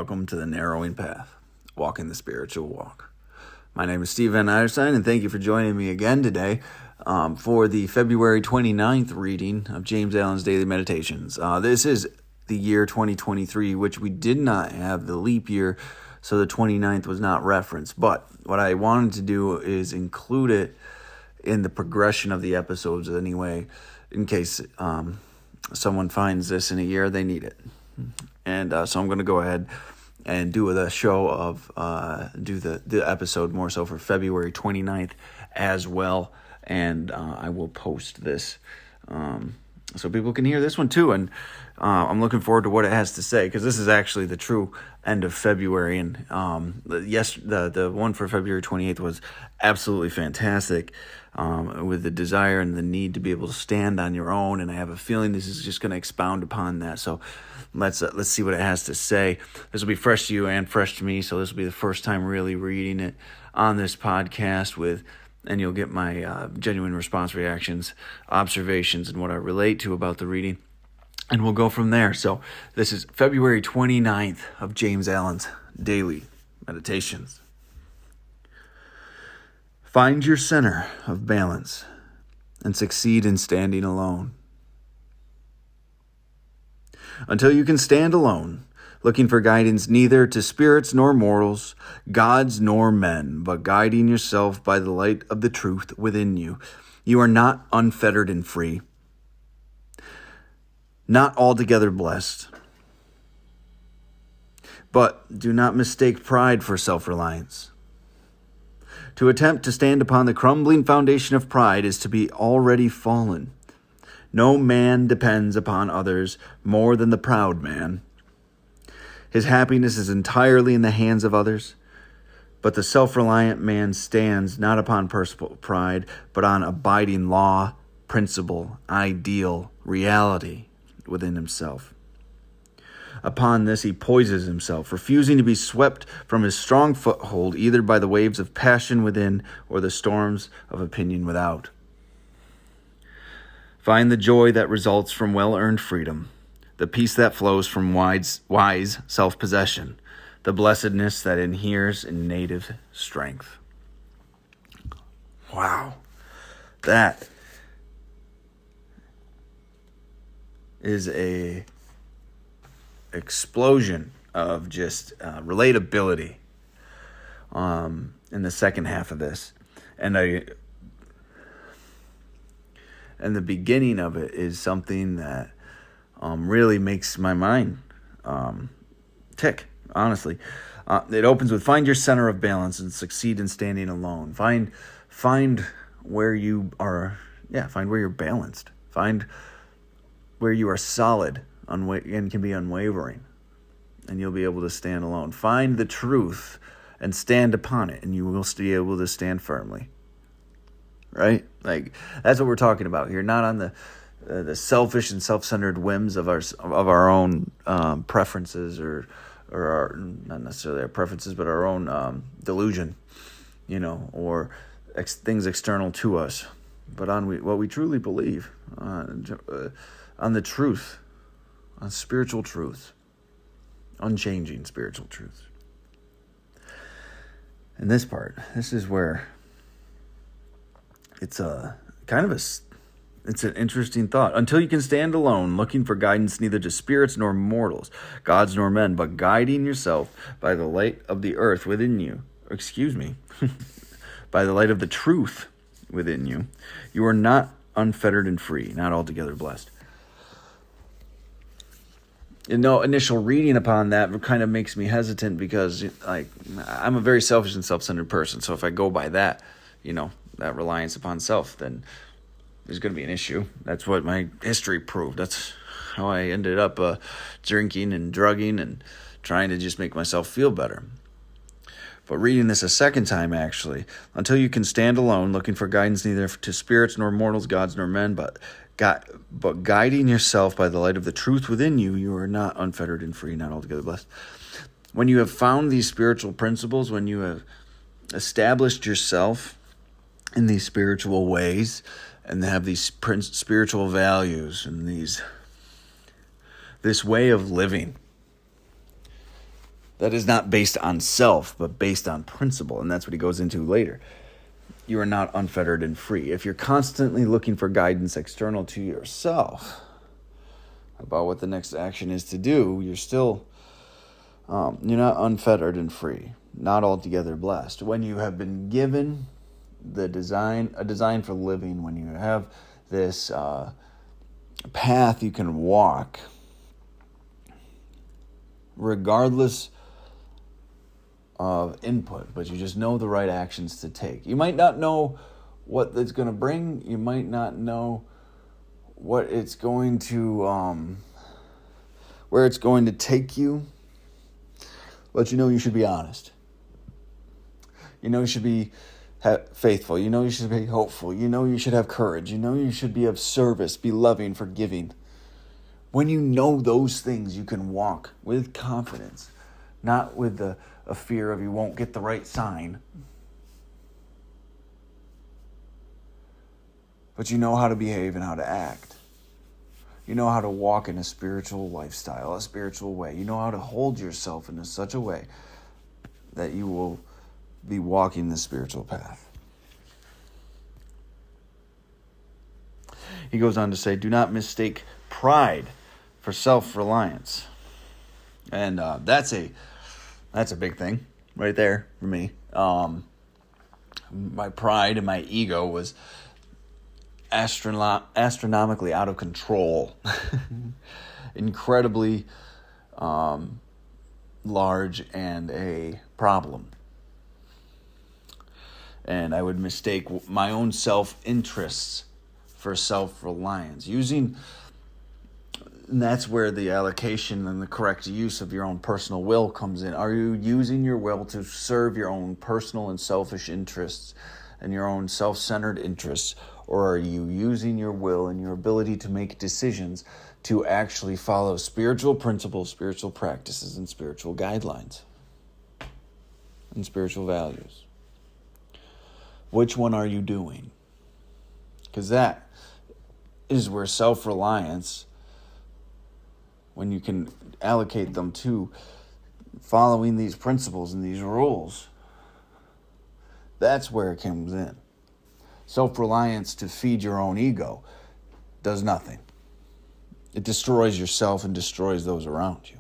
welcome to the Narrowing Path, walking the spiritual walk. My name is Steve Van Eyerstein, and thank you for joining me again today for the February 29th reading of James Allen's Daily Meditations. This is the year 2023, which we did not have the leap year, so the 29th was not referenced. But what I wanted to do is include it in the progression of the episodes anyway, in case someone finds this in a year, they need it. And so I'm going to go ahead and do the show of, do the episode more so for February 29th as well. And I will post this so people can hear this one too. And I'm looking forward to what it has to say, because this is actually the true end of February. And the one for February 28th was absolutely fantastic, with the desire and the need to be able to stand on your own. And I have a feeling this is just going to expound upon that. So let's see what it has to say. This will be fresh to you and fresh to me. So this will be the first time really reading it on this podcast and you'll get my genuine response reactions, observations, and what I relate to about the reading. And we'll go from there. So this is February 29th of James Allen's Daily Meditations. Find your center of balance and succeed in standing alone. Until you can stand alone, looking for guidance neither to spirits nor mortals, gods nor men, but guiding yourself by the light of the truth within you, you are not unfettered and free, not altogether blessed. But do not mistake pride for self-reliance. To attempt to stand upon the crumbling foundation of pride is to be already fallen. No man depends upon others more than the proud man. His happiness is entirely in the hands of others, but the self-reliant man stands not upon personal pride, but on abiding law, principle, ideal, reality within himself. Upon this he poises himself, refusing to be swept from his strong foothold either by the waves of passion within or the storms of opinion without. Find the joy that results from well-earned freedom, the peace that flows from wise self-possession, the blessedness that inheres in native strength. Wow. That is a explosion of just relatability in the second half of this. And the beginning of it is something that really makes my mind tick, honestly. It opens with, find your center of balance and succeed in standing alone. Find where you are, find where you're balanced. Find where you are solid and can be unwavering, and you'll be able to stand alone. Find the truth and stand upon it, and you will be able to stand firmly. Right? Like, that's what we're talking about here. Not on the selfish and self-centered whims of our own preferences or our, not necessarily our preferences, but our own delusion, or things external to us, but on what we truly believe, on the truth, on spiritual truth, unchanging spiritual truth. And this is where it's it's an interesting thought. Until you can stand alone, looking for guidance neither to spirits nor mortals, gods nor men, but guiding yourself by the light of the earth within you. By the light of the truth within you, you are not unfettered and free, not altogether blessed. Initial reading upon that kind of makes me hesitant, because I'm a very selfish and self-centered person. So if I go by that, that reliance upon self, then there's going to be an issue. That's what my history proved. That's how I ended up drinking and drugging and trying to just make myself feel better. But reading this a second time, actually, until you can stand alone, looking for guidance neither to spirits nor mortals, gods nor men, but guiding yourself by the light of the truth within you, you are not unfettered and free, not altogether blessed. When you have found these spiritual principles, when you have established yourself in these spiritual ways and have these spiritual values and this way of living, that is not based on self, but based on principle. And that's what he goes into later. You are not unfettered and free. If you're constantly looking for guidance external to yourself about what the next action is to do, you're still, you're not unfettered and free, not altogether blessed. When you have been given a design for living, when you have this path you can walk, regardless of input, but you just know the right actions to take. You might not know what it's going to bring. You might not know what it's going to, where it's going to take you, but you know you should be honest. You know you should be faithful. You know you should be hopeful. You know you should have courage. You know you should be of service, be loving, forgiving. When you know those things, you can walk with confidence, not with a fear of you won't get the right sign. But you know how to behave and how to act. You know how to walk in a spiritual lifestyle, a spiritual way. You know how to hold yourself in such a way that you will be walking the spiritual path. He goes on to say, do not mistake pride for self-reliance. And that's a big thing right there for me. My pride and my ego was astronomically out of control. Incredibly large and a problem. And I would mistake my own self-interests for self-reliance. And that's where the allocation and the correct use of your own personal will comes in. Are you using your will to serve your own personal and selfish interests and your own self-centered interests? Or are you using your will and your ability to make decisions to actually follow spiritual principles, spiritual practices, and spiritual guidelines and spiritual values? Which one are you doing? Because that is where self-reliance, when you can allocate them to following these principles and these rules, that's where it comes in. Self-reliance to feed your own ego does nothing. It destroys yourself and destroys those around you.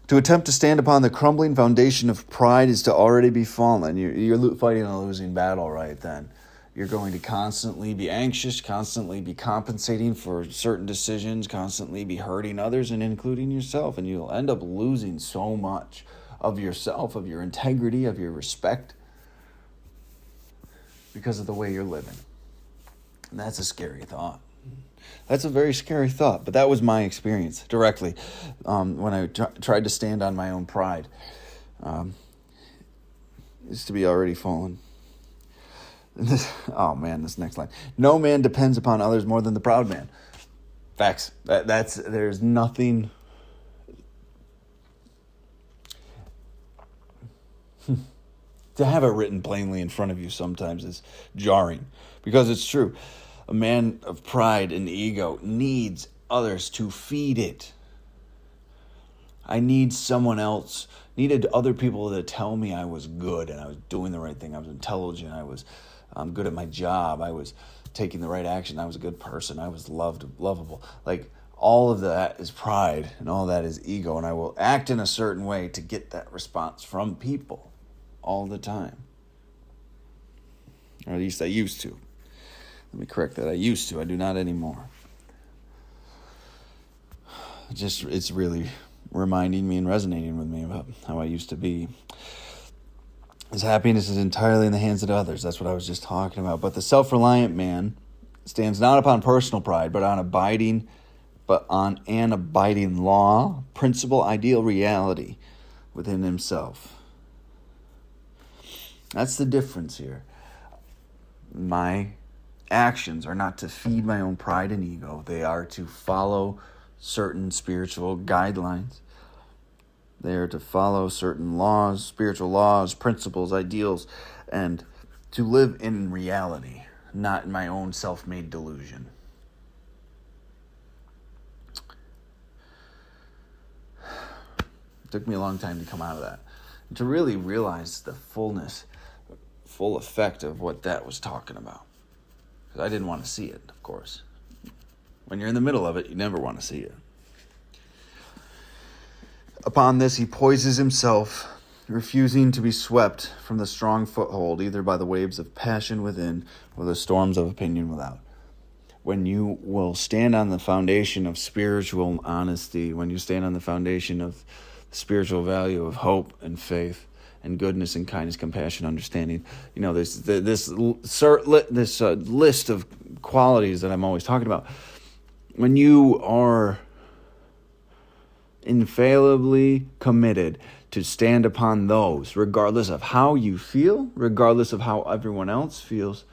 To attempt to stand upon the crumbling foundation of pride is to already be fallen. You're fighting a losing battle right then. You're going to constantly be anxious, constantly be compensating for certain decisions, constantly be hurting others and including yourself. And you'll end up losing so much of yourself, of your integrity, of your respect, because of the way you're living. And that's a scary thought. That's a very scary thought, but that was my experience directly when I tried to stand on my own pride. Is to be already fallen. This next line. No man depends upon others more than the proud man. Facts. There's nothing. To have it written plainly in front of you sometimes is jarring, because it's true. A man of pride and ego needs others to feed it. I needed other people to tell me I was good and I was doing the right thing. I was intelligent. I was good at my job. I was taking the right action. I was a good person. I was lovable. Like, all of that is pride and all that is ego. And I will act in a certain way to get that response from people all the time. Or at least I used to. Let me correct that. I used to. I do not anymore. It's really reminding me and resonating with me about how I used to be. His happiness is entirely in the hands of others. That's what I was just talking about. But the self-reliant man stands not upon personal pride, but on an abiding law, principle, ideal, reality within himself. That's the difference here. My actions are not to feed my own pride and ego. They are to follow certain spiritual guidelines. They are to follow certain laws, spiritual laws, principles, ideals, and to live in reality, not in my own self-made delusion. It took me a long time to come out of that, and to really realize the full effect of what that was talking about. Because I didn't want to see it, of course. When you're in the middle of it, you never want to see it. Upon this, he poises himself, refusing to be swept from the strong foothold, either by the waves of passion within or the storms of opinion without. When you will stand on the foundation of spiritual honesty, when you stand on the foundation of the spiritual value of hope and faith and goodness and kindness, compassion, understanding, this list of qualities that I'm always talking about. When you are infallibly committed to stand upon those, regardless of how you feel, regardless of how everyone else feels,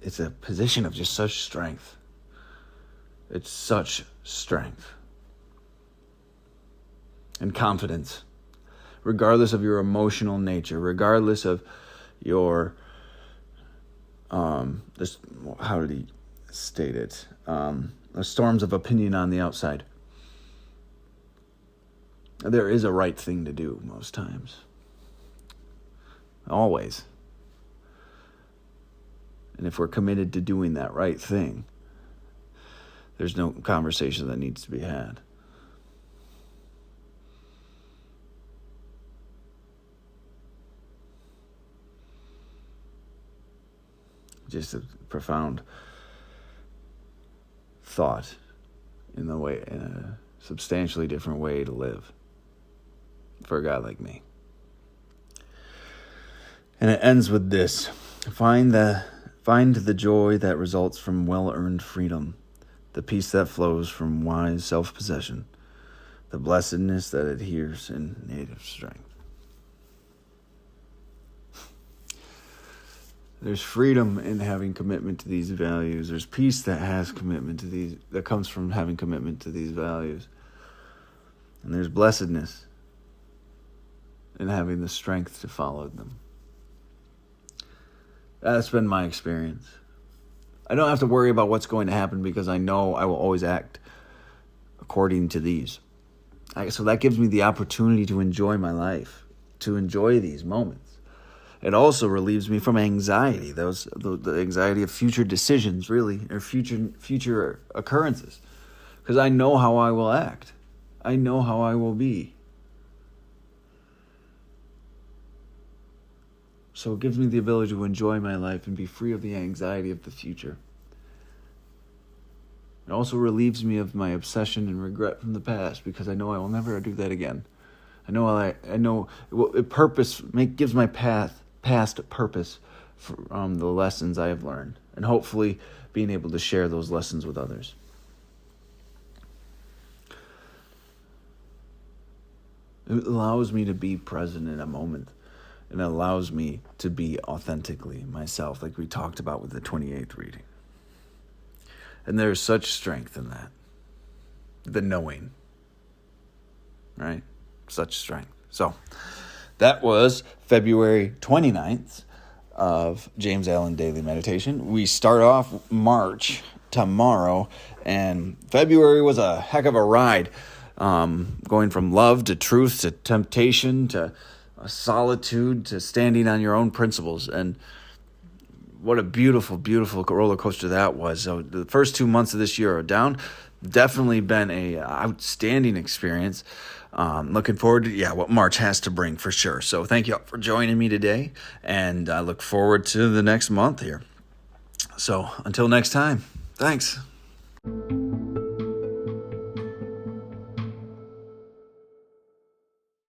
it's a position of just such strength. It's such strength and confidence, regardless of your emotional nature, regardless of your, how did he state it? The storms of opinion on the outside. There is a right thing to do most times. Always. And if we're committed to doing that right thing, there's no conversation that needs to be had. Just a profound thought in a substantially different way to live for a guy like me. And it ends with this: find the joy that results from well-earned freedom, the peace that flows from wise self-possession, the blessedness that adheres in native strength. There's freedom in having commitment to these values. There's peace that comes from having commitment to these values. And there's blessedness in having the strength to follow them. That's been my experience. I don't have to worry about what's going to happen because I know I will always act according to these. So that gives me the opportunity to enjoy my life, to enjoy these moments. It also relieves me from anxiety, the anxiety of future decisions, really, or future occurrences, because I know how I will act. I know how I will be. So it gives me the ability to enjoy my life and be free of the anxiety of the future. It also relieves me of my obsession and regret from the past, because I know I will never do that again. I know it gives my past purpose from the lessons I have learned, and hopefully being able to share those lessons with others. It allows me to be present in a moment, and it allows me to be authentically myself, like we talked about with the 28th reading. And there's such strength in that. The knowing. Right? Such strength. So, that was February 29th of James Allen Daily Meditation. We start off March tomorrow, and February was a heck of a ride. Going from love to truth to temptation to solitude to standing on your own principles. And what a beautiful, beautiful roller coaster that was. So the first 2 months of this year are down. Definitely been a outstanding experience. Looking forward to what March has to bring for sure. So thank you all for joining me today, and I look forward to the next month here. So until next time, thanks.